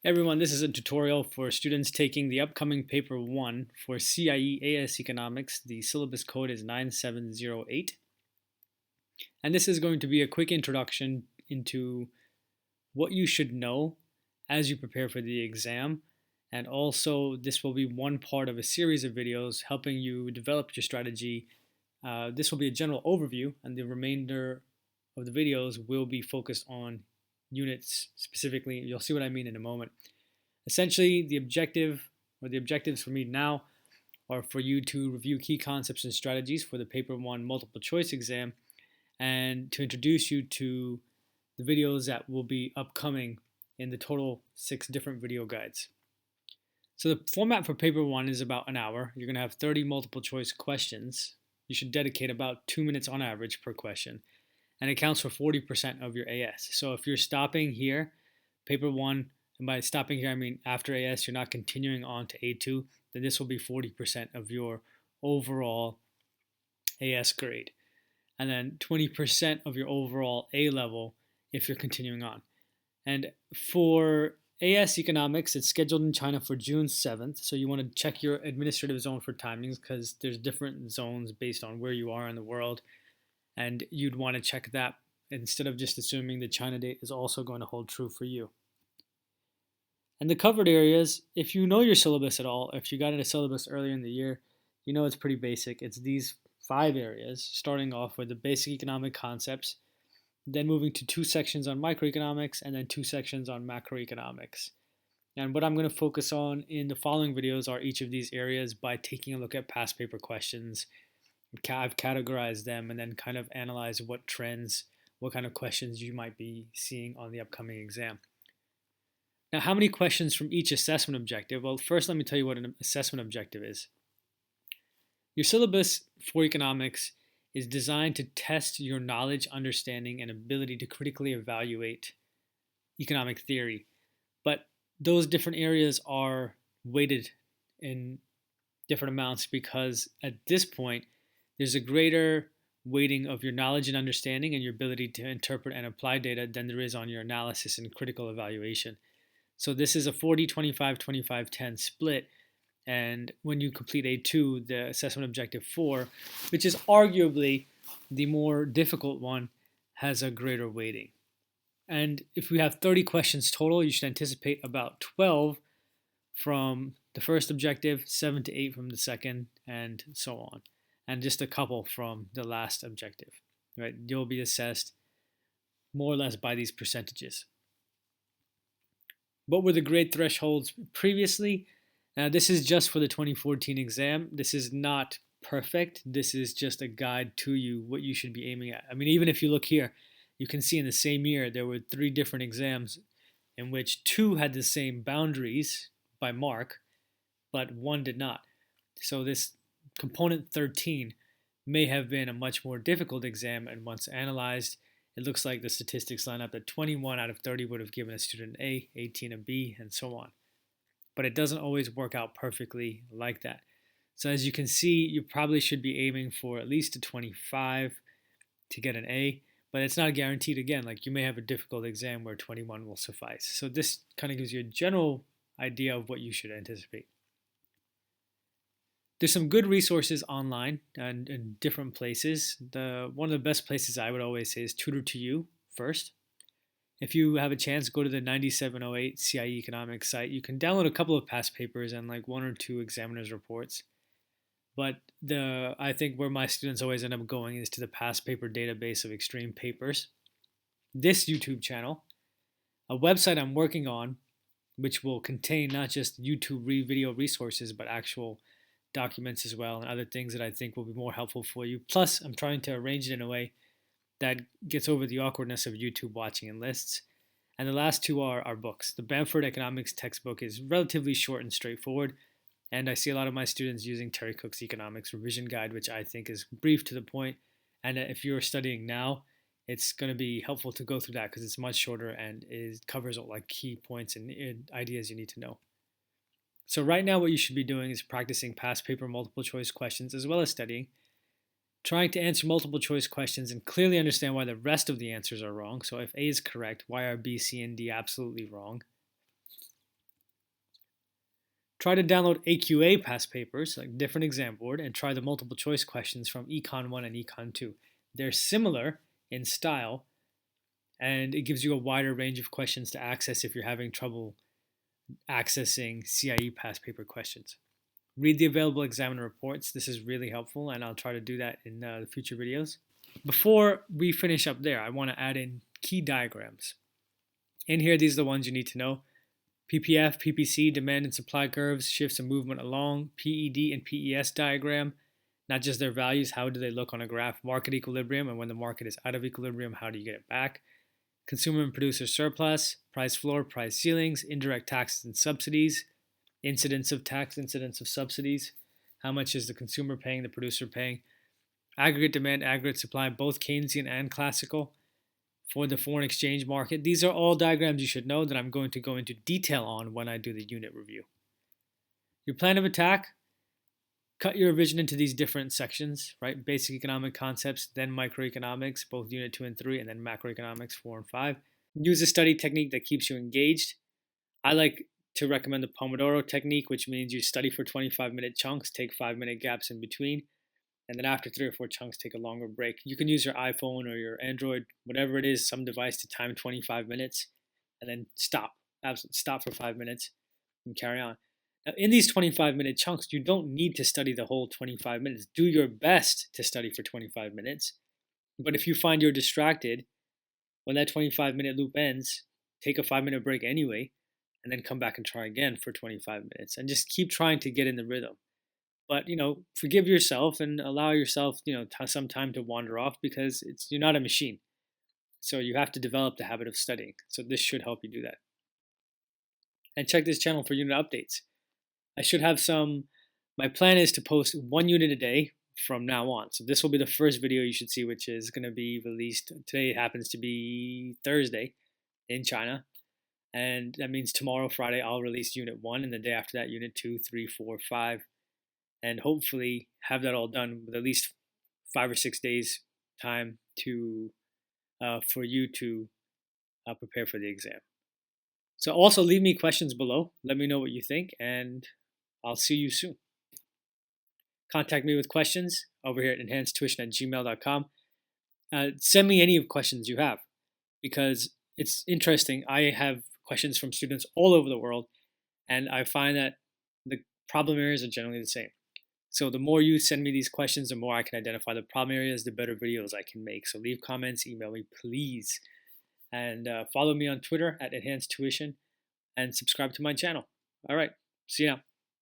Everyone, this is a tutorial for students taking the upcoming paper 1 for CIE AS Economics. The syllabus code is 9708. And this is going to be a quick introduction into what you should know as you prepare for the exam. And also, this will be one part of a series of videos helping you develop your strategy. This will be a general overview, and the remainder of the videos will be focused on units specifically. You'll see what I mean in a moment. Essentially, the objectives for me now are for you to review key concepts and strategies for the paper 1 multiple choice exam and to introduce you to the videos that will be upcoming in the total 6 different video guides. So the format for paper 1 is about an hour. You're going to have 30 multiple choice questions. You should dedicate about 2 minutes on average per question, and it counts for 40% of your AS. So if you're stopping here, paper 1, and by stopping here I mean after AS, you're not continuing on to A2, then this will be 40% of your overall AS grade. And then 20% of your overall A level if you're continuing on. And for AS Economics, it's scheduled in China for June 7th, so you want to check your administrative zone for timings because there's different zones based on where you are in the world, and you'd want to check that instead of just assuming the China date is also going to hold true for you. And the covered areas, if you know your syllabus at all, if you got into syllabus earlier in the year, you know it's pretty basic. It's these 5 areas, starting off with the basic economic concepts, then moving to 2 sections on microeconomics, and then 2 sections on macroeconomics. And what I'm going to focus on in the following videos are each of these areas by taking a look at past paper questions. I've categorized them and then kind of analyzed what trends, what kind of questions you might be seeing on the upcoming exam. Now, how many questions from each assessment objective? Well, first let me tell you what an assessment objective is. Your syllabus for economics is designed to test your knowledge, understanding, and ability to critically evaluate economic theory. But those different areas are weighted in different amounts because at this point, there's a greater weighting of your knowledge and understanding and your ability to interpret and apply data than there is on your analysis and critical evaluation. So this is a 40, 25, 25, 10 split. And when you complete A2, the assessment objective 4, which is arguably the more difficult one, has a greater weighting. And if we have 30 questions total, you should anticipate about 12 from the first objective, 7 to 8 from the second, and so on. And just a couple from the last objective. Right? You'll be assessed more or less by these percentages. What were the grade thresholds previously? Now, this is just for the 2014 exam. This is not perfect. This is just a guide to you, what you should be aiming at. I mean, even if you look here, you can see in the same year, there were 3 different exams in which 2 had the same boundaries by mark, but 1 did not. So this component 13 may have been a much more difficult exam, and once analyzed, it looks like the statistics line up that 21 out of 30 would have given a student an A, 18 a B, and so on. But it doesn't always work out perfectly like that. So as you can see, you probably should be aiming for at least a 25 to get an A, but it's not guaranteed. Again, like you may have a difficult exam where 21 will suffice. So this kind of gives you a general idea of what you should anticipate. There's some good resources online and in different places. One of the best places I would always say is Tutor2U first. If you have a chance, go to the 9708 CIE Economics site. You can download a couple of past papers and like 1 or 2 examiner's reports. But I think where my students always end up going is to the past paper database of extreme papers. This YouTube channel, a website I'm working on, which will contain not just YouTube video resources, but actual documents as well and other things that I think will be more helpful for you. Plus, I'm trying to arrange it in a way that gets over the awkwardness of YouTube watching in lists. And the last 2 are our books. The Bamford Economics textbook is relatively short and straightforward, and I see a lot of my students using Terry Cook's Economics Revision Guide, which I think is brief to the point. And if you're studying now, it's going to be helpful to go through that because it's much shorter and it covers like key points and ideas you need to know. So right now what you should be doing is practicing past paper multiple choice questions as well as studying, trying to answer multiple choice questions and clearly understand why the rest of the answers are wrong. So if A is correct, why are B, C, and D absolutely wrong? Try to download AQA past papers, like different exam board, and try the multiple choice questions from Econ 1 and Econ 2. They're similar in style, and it gives you a wider range of questions to access if you're having trouble accessing CIE past paper questions. Read the available examiner reports. This is really helpful, and I'll try to do that in the future videos. Before we finish up there, I want to add in key diagrams. In here, these are the ones you need to know. PPF, PPC, demand and supply curves, shifts and movement along, PED and PES diagram, not just their values, how do they look on a graph, market equilibrium, and when the market is out of equilibrium, how do you get it back, consumer and producer surplus, price floor, price ceilings, indirect taxes and subsidies, incidence of tax, incidence of subsidies, how much is the consumer paying, the producer paying, aggregate demand, aggregate supply, both Keynesian and classical, for the foreign exchange market. These are all diagrams you should know that I'm going to go into detail on when I do the unit review. Your plan of attack, cut your revision into these different sections, right? Basic economic concepts, then microeconomics, both unit 2 and 3, and then macroeconomics 4 and 5. Use a study technique that keeps you engaged. I like to recommend the Pomodoro technique, which means you study for 25-minute chunks, take 5-minute gaps in between, and then after 3 or 4 chunks, take a longer break. You can use your iPhone or your Android, whatever it is, some device to time 25 minutes, and then stop. Absolutely stop for 5 minutes and carry on. Now, in these 25-minute chunks, you don't need to study the whole 25 minutes. Do your best to study for 25 minutes. But if you find you're distracted, when that 25-minute loop ends, take a 5-minute break anyway, and then come back and try again for 25 minutes. And just keep trying to get in the rhythm. But, forgive yourself and allow yourself, some time to wander off because you're not a machine. So you have to develop the habit of studying. So this should help you do that. And check this channel for unit updates. I should have my plan is to post 1 unit a day from now on. So this will be the first video you should see, which is going to be released. Today happens to be Thursday in China. And that means tomorrow, Friday, I'll release unit 1, and the day after that, unit 2, 3, 4, 5. And hopefully have that all done with at least 5 or 6 days time for you to prepare for the exam. So also leave me questions below. Let me know what you think, and I'll see you soon. Contact me with questions over here at enhancedtuition@gmail.com. Send me any questions you have because it's interesting. I have questions from students all over the world, and I find that the problem areas are generally the same. So the more you send me these questions, the more I can identify the problem areas, the better videos I can make. So leave comments, email me, please. And follow me on Twitter at Enhanced Tuition and subscribe to my channel. All right. See you now.